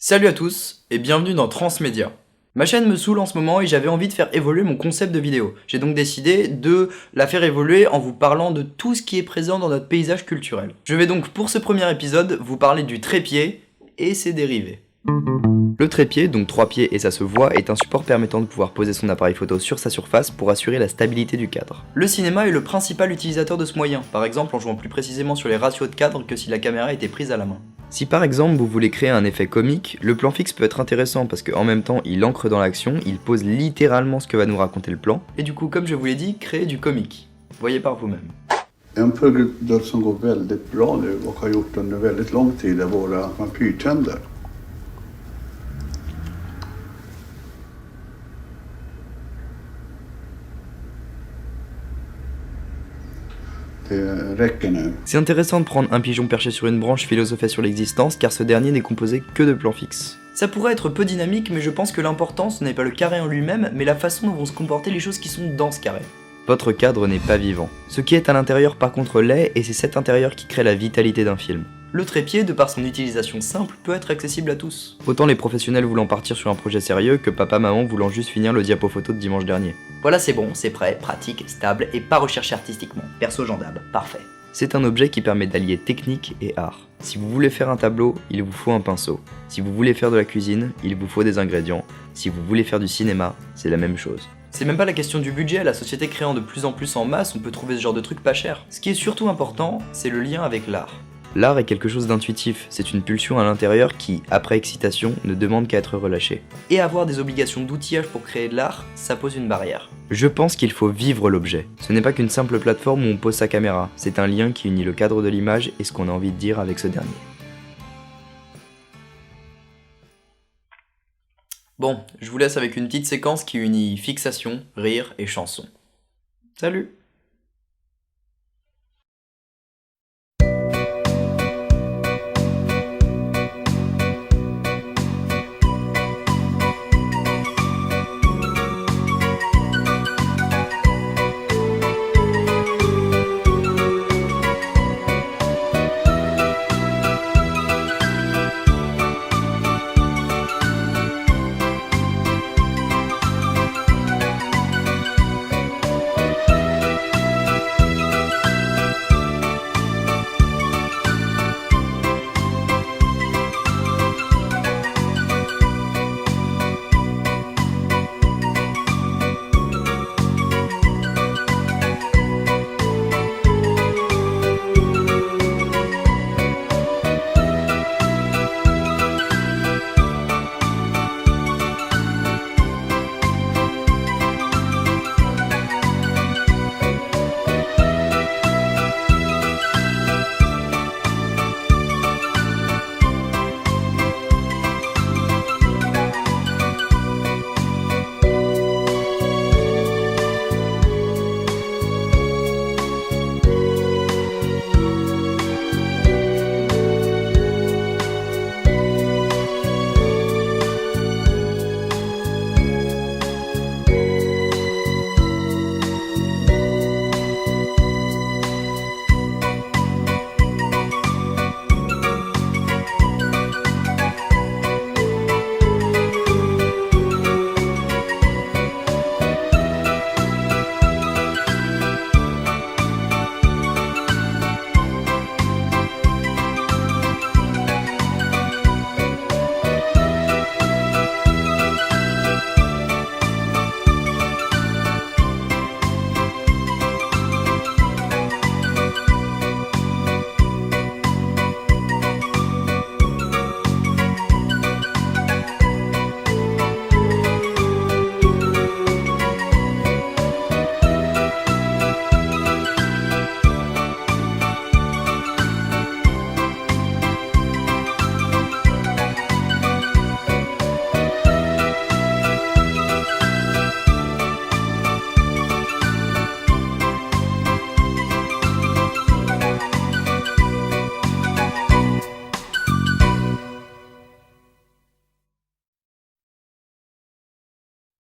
Salut à tous et bienvenue dans Transmédia. Ma chaîne me saoule en ce moment et j'avais envie de faire évoluer mon concept de vidéo. J'ai donc décidé de la faire évoluer en vous parlant de tout ce qui est présent dans notre paysage culturel. Je vais donc pour ce premier épisode vous parler du trépied et ses dérivés. Le trépied, donc 3 pieds et ça se voit, est un support permettant de pouvoir poser son appareil photo sur sa surface pour assurer la stabilité du cadre. Le cinéma est le principal utilisateur de ce moyen, par exemple en jouant plus précisément sur les ratios de cadre que si la caméra était prise à la main. Si par exemple vous voulez créer un effet comique, le plan fixe peut être intéressant parce qu'en même temps il ancre dans l'action, il pose littéralement ce que va nous raconter le plan, et du coup comme je vous l'ai dit, créer du comique. Voyez par vous-même. En produkt som går väldigt bra nu och har gjort under väldigt lång tid är våra vampyrtänder. Det räcker nu. C'est intéressant de prendre un pigeon perché sur une branche philosopher sur l'existence car ce dernier n'est composé que de plans fixes. Ça pourrait être peu dynamique mais je pense que l'important ce n'est pas le carré en lui-même mais la façon dont vont se comporter les choses qui sont dans ce carré. Votre cadre n'est pas vivant. Ce qui est à l'intérieur par contre l'est et c'est cet intérieur qui crée la vitalité d'un film. Le trépied, de par son utilisation simple, peut être accessible à tous. Autant les professionnels voulant partir sur un projet sérieux que papa-maman voulant juste finir le diapo photo de dimanche dernier. Voilà, c'est bon, c'est prêt, pratique, stable et pas recherché artistiquement. Perso Jean Dab, parfait. C'est un objet qui permet d'allier technique et art. Si vous voulez faire un tableau, il vous faut un pinceau. Si vous voulez faire de la cuisine, il vous faut des ingrédients. Si vous voulez faire du cinéma, c'est la même chose. C'est même pas la question du budget, la société créant de plus en plus en masse, on peut trouver ce genre de trucs pas cher. Ce qui est surtout important, c'est le lien avec l'art. L'art est quelque chose d'intuitif, c'est une pulsion à l'intérieur qui, après excitation, ne demande qu'à être relâchée. Et avoir des obligations d'outillage pour créer de l'art, ça pose une barrière. Je pense qu'il faut vivre l'objet. Ce n'est pas qu'une simple plateforme où on pose sa caméra, c'est un lien qui unit le cadre de l'image et ce qu'on a envie de dire avec ce dernier. Bon, je vous laisse avec une petite séquence qui unit fixation, rire et chanson. Salut!